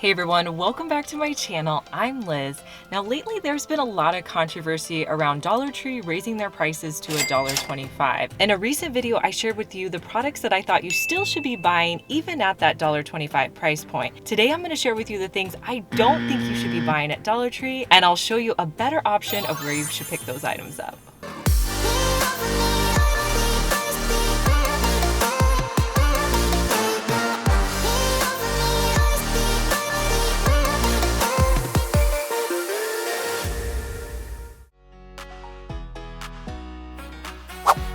Hey everyone, welcome back to my channel. I'm Liz. Now lately there's been a lot of controversy around Dollar Tree raising their prices to $1.25. In a recent video, I shared with you the products that I thought you still should be buying even at that $1.25 price point. Today I'm going to share with you the things I don't think you should be buying at Dollar Tree, and I'll show you a better option of where you should pick those items up.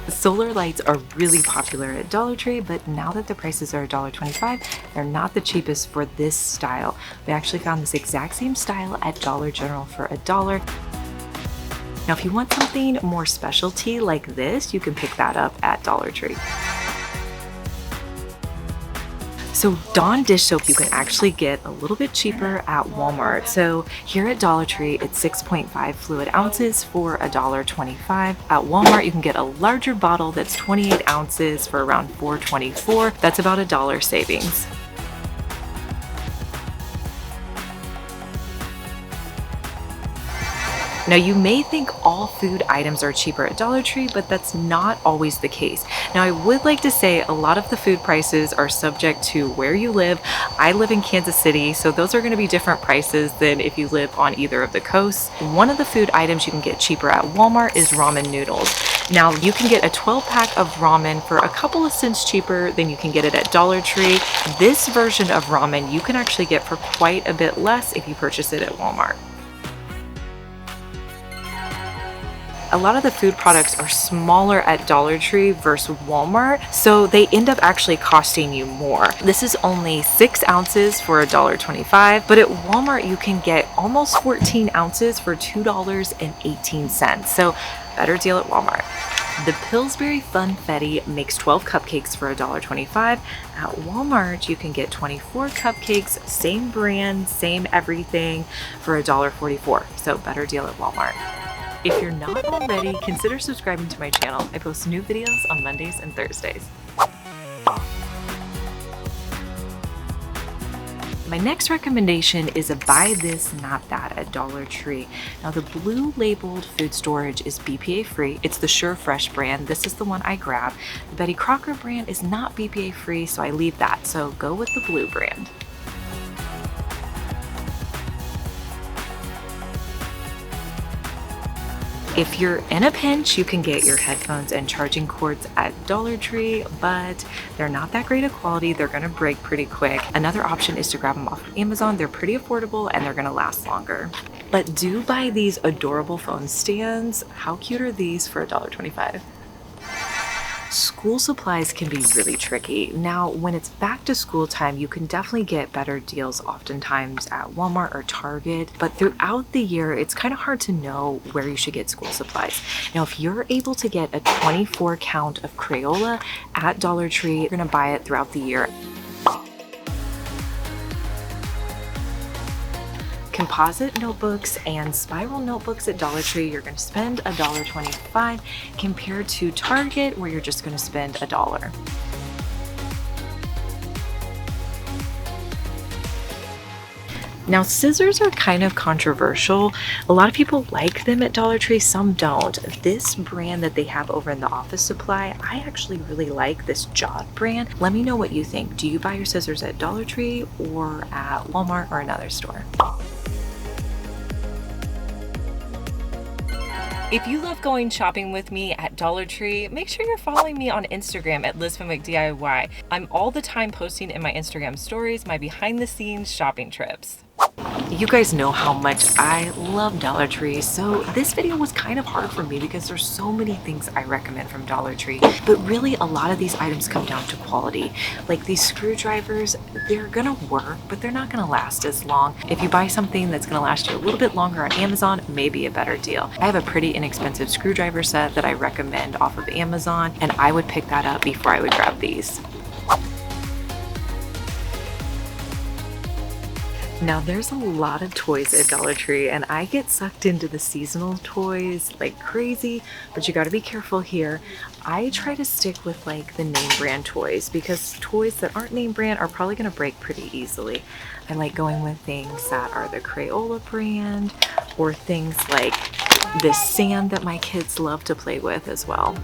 Solar lights are really popular at Dollar Tree, but now that the prices are $1.25, they're not the cheapest for this style. We actually found this exact same style at Dollar General for $1. Now, if you want something more specialty like this, you can pick that up at Dollar Tree. So Dawn dish soap you can actually get a little bit cheaper at Walmart. So here at Dollar Tree, it's 6.5 fluid ounces for $1.25. At Walmart, you can get a larger bottle that's 28 ounces for around $4.24. That's about $1 savings. Now you may think all food items are cheaper at Dollar Tree, but that's not always the case. Now I would like to say a lot of the food prices are subject to where you live. I live in Kansas City, so those are going to be different prices than if you live on either of the coasts. One of the food items you can get cheaper at Walmart is ramen noodles. Now you can get a 12-pack of ramen for a couple of cents cheaper than you can get it at Dollar Tree. This version of ramen you can actually get for quite a bit less if you purchase it at Walmart. A lot of the food products are smaller at Dollar Tree versus Walmart, so they end up actually costing you more. This is only 6 ounces for $1.25, but at Walmart you can get almost 14 ounces for $2.18. So better deal at Walmart. The Pillsbury Funfetti makes 12 cupcakes for $1.25. At Walmart, you can get 24 cupcakes, same brand, same everything, for $1.44. So better deal at Walmart. If you're not already, consider subscribing to my channel. I post new videos on Mondays and Thursdays. My next recommendation is a buy this, not that at Dollar Tree. Now the blue labeled food storage is BPA free. It's the Sure Fresh brand. This is the one I grabbed. The Betty Crocker brand is not BPA free, so I leave that. So go with the blue brand. If you're in a pinch, you can get your headphones and charging cords at Dollar Tree, but they're not that great of quality. They're gonna break pretty quick. Another option is to grab them off of Amazon. They're pretty affordable and they're gonna last longer. But do buy these adorable phone stands. How cute are these for $1.25? School supplies can be really tricky. Now, when it's back to school time, you can definitely get better deals oftentimes at Walmart or Target, but throughout the year, it's kind of hard to know where you should get school supplies. Now, if you're able to get a 24 count of Crayola at Dollar Tree, you're gonna buy it throughout the year. Composite notebooks and spiral notebooks at Dollar Tree, you're going to spend $1.25 compared to Target, where you're just going to spend $1. Now, scissors are kind of controversial. A lot of people like them at Dollar Tree, some don't. This brand that they have over in the office supply, I actually really like this Jot brand. Let me know what you think. Do you buy your scissors at Dollar Tree or at Walmart or another store? If you love going shopping with me at Dollar Tree, make sure you're following me on Instagram at Liz Fenwick DIY. I'm all the time posting in my Instagram stories my behind the scenes shopping trips. You guys know how much I love Dollar Tree, so this video was kind of hard for me because there's so many things I recommend from Dollar Tree, but really a lot of these items come down to quality. Like these screwdrivers, they're gonna work, but they're not gonna last as long. If you buy something that's gonna last you a little bit longer on Amazon, maybe a better deal. I have a pretty inexpensive screwdriver set that I recommend off of Amazon, and I would pick that up before I would grab these. Now there's a lot of toys at Dollar Tree and I get sucked into the seasonal toys like crazy, but you gotta be careful here. I try to stick with like the name brand toys because toys that aren't name brand are probably gonna break pretty easily. I like going with things that are the Crayola brand or things like this sand that my kids love to play with as well.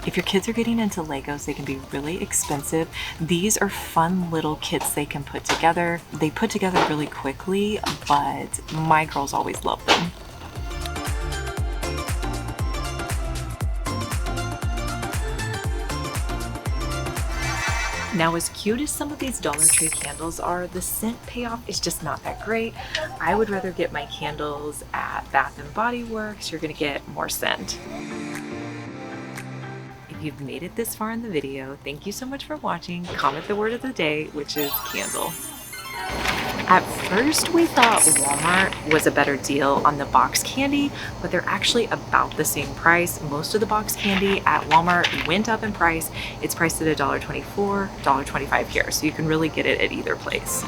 If your kids are getting into Legos, they can be really expensive. These are fun little kits they can put together. They put together really quickly, but my girls always love them. Now, as cute as some of these Dollar Tree candles are, the scent payoff is just not that great. I would rather get my candles at Bath and Body Works. You're gonna get more scent. If you've made it this far in the video, thank you so much for watching. Comment the word of the day, which is candle. At first, we thought Walmart was a better deal on the box candy, but they're actually about the same price. Most of the box candy at Walmart went up in price. It's priced at $1.24, $1.25 here, so you can really get it at either place.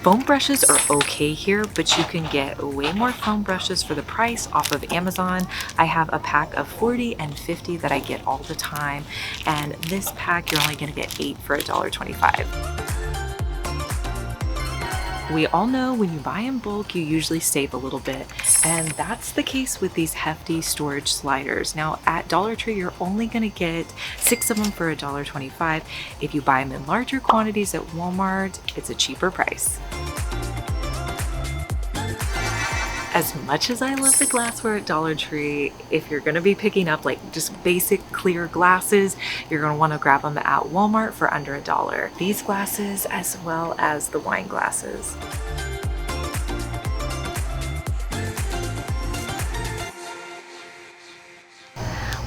Foam brushes are okay here, but you can get way more foam brushes for the price off of Amazon. I have a pack of 40 and 50 that I get all the time, and this pack you're only gonna get 8 for $1.25. We all know when you buy in bulk, you usually save a little bit, and that's the case with these hefty storage sliders. Now at Dollar Tree, you're only gonna get 6 of them for $1.25. If you buy them in larger quantities at Walmart, it's a cheaper price. As much as I love the glassware at Dollar Tree, if you're gonna be picking up like just basic clear glasses, you're gonna wanna grab them at Walmart for under $1. These glasses as well as the wine glasses.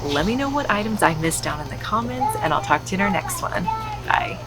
Let me know what items I missed down in the comments and I'll talk to you in our next one. Bye.